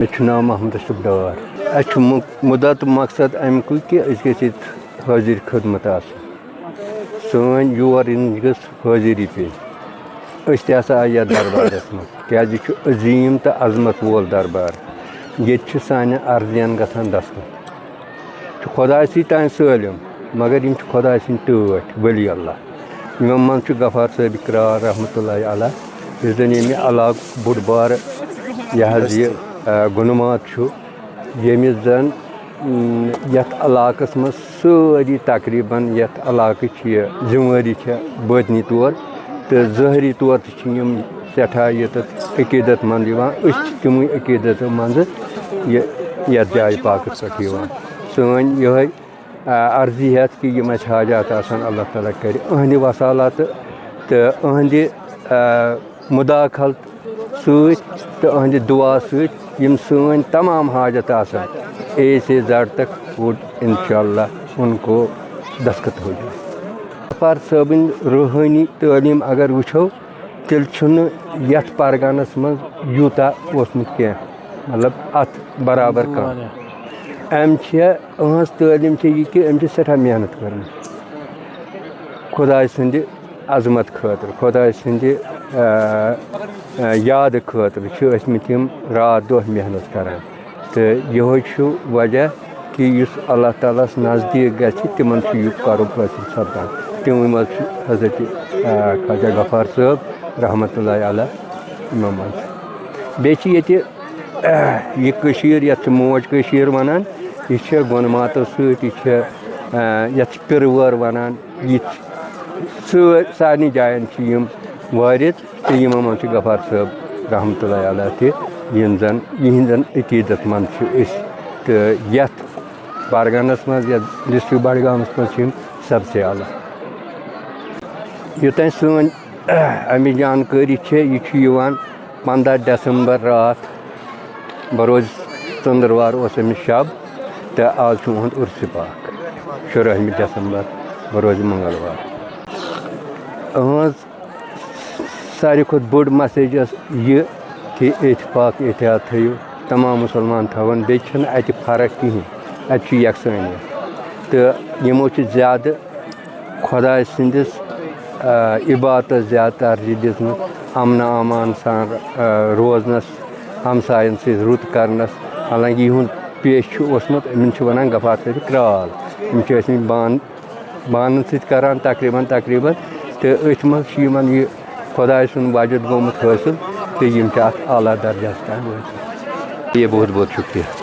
مےٚ ناو محمد اشرف ڈار اَسہِ چھُ مُدعا تہٕ مقصد اَمیُک کہِ أسۍ گٔژھۍ ییٚتہِ حٲضِر خدمت آسٕنۍ سٲنۍ یور یِنٕچ گٔژھ حٲضری پیٚنۍ أسۍ تہِ ہسا آیہِ یَتھ دربارَس منٛز کیٛازِ یہِ چھُ عظیٖم تہٕ عظمت وول دربار ییٚتہِ چھِ سانٮ۪ن عرضِیَن گژھان دستخط چھُ خۄداے سٕے تانۍ سٲلِم مگر یِم چھِ خۄداے سٕنٛدۍ ٹٲٹھۍ ؤلی اللہ یِمو منٛز چھُ غفار صٲب اِقرار رحمتہ اللہ علیہ یُس زَن ییٚمہِ علاقُک بوٚڑ بارٕ یہِ حظ یہِ گُنمات چھُ ییٚمِس زَن یَتھ علاقَس منٛز سٲری تقریٖباً یَتھ علاقٕچ یہِ ذِموٲری چھےٚ بٲطنی طور تہٕ ظٲہری طور تہِ چھِ یِم سٮ۪ٹھاہ ییٚتٮ۪تھ عقیٖدت منٛد یِوان أسۍ چھِ تِموٕے عقیٖدتو منٛزٕ یہِ یَتھ جایہِ پاکَس پٮ۪ٹھ یِوان سٲنۍ یِہوٚے عرضی ہٮ۪تھ کہِ یِم اَسہِ حاجات آسان اللہ تعالیٰ کَرِ إہنٛدِ وصالاتہٕ تہٕ إہنٛدِ مُداخلت سۭتۍ تہٕ إہنٛدِ دُعا سۭتۍ یِم سٲنۍ تمام حاجت آسان اے سے زَڈ تک وُڈ اِنشاء اللہ اُن کو دستخط ہو جائے غفار صٲبٕنۍ روحٲنی تعلیٖم اگر وٕچھو تیٚلہِ چھُنہٕ یَتھ پرگنس منٛز یوٗتاہ اوسمُت کینٛہہ مطلب اَتھ برابر کانٛہہ أمۍ چھےٚ إہٕنٛز تعلیٖم چھےٚ یہِ کہِ أمۍ چھِ سٮ۪ٹھاہ محنت کٔرمٕژ خۄداے سٕنٛدِ عظمت خٲطرٕ خۄداے سٕنٛدِ یادٕ خٲطرٕ چھِ ٲسۍمٕتۍ یِم راتھ دۄہ محنت کران تہٕ یِہوٚے چھُ وجہ کہِ یُس اللہ تعالیٰ ہَس نزدیٖک گژھِ تِمن چھُ یہِ قرب حٲصِل سپدان تِموٕے منٛز چھُ حضرتِ خواجہ غفار صٲب رحمتہ اللہ علیہ یِمو منٛز بیٚیہِ چھِ ییٚتہِ یہِ کٔشیٖر یَتھ چھِ موج کٔشیٖر وَنان یہِ چھےٚ گۄنماتو سۭتۍ یہِ چھےٚ یَتھ چھِ پِرٕوٲر وَنان یہِ سارنٕے جایَن چھِ یِم وٲرِد تہٕ یِمو منٛز چھِ غفار صٲب رحمتہ اللہ علیہ تہِ یِہِنٛدٮ۪ن عقیٖدت منٛد چھِ أسۍ تہٕ یَتھ پرگنس منٛز یَتھ ڈِسٹرٛک بڈگامَس منٛز چھِ یِم سب سے اعلیٰ یوٚتانۍ سٲنۍ اَمِچ جانکٲری چھےٚ یہِ چھُ یِوان 15 ڈٮ۪سمبر راتھ بروز ژٔنٛدٕروار اوس أمِس شب تہٕ آز چھُ یِہُنٛد عُرسہِ پاک 16 ڈٮ۪سمبر بروزِ منٛگلوار إہٕنٛز ساروی کھۄتہٕ بٔڑ مسیج ٲس یہِ کہِ اتفاق احتیاط تھٲیِو تمام مُسلمان تھاوان بیٚیہِ چھَنہٕ اَتہِ فرق کِہیٖنۍ اَتہِ چھُ یکسٲنیت تہٕ یِمو چھِ زیادٕ خۄداے سٕنٛدِس عبادتس زیادٕ ترجیح دِژمٕژ اَمنہٕ امان سان روزنس ہمساین سۭتۍ رُت کرنس حالانکہِ یِہُنٛد پیش چھُ اوسمُت یِمن چھِ وَنان غفار صٲبہِ کرال یِم چھِ ٲسمٕتۍ بانن سۭتۍ کران تقریٖباً تہٕ أتھۍ منٛز چھُ یِمن یہِ خۄداے سُنٛد وجد گوٚمُت حٲصِل تہٕ یِم چھِ اَتھ اعلیٰ درجس تام وٲتمٕتۍ یہ بہت بہت شُکریہ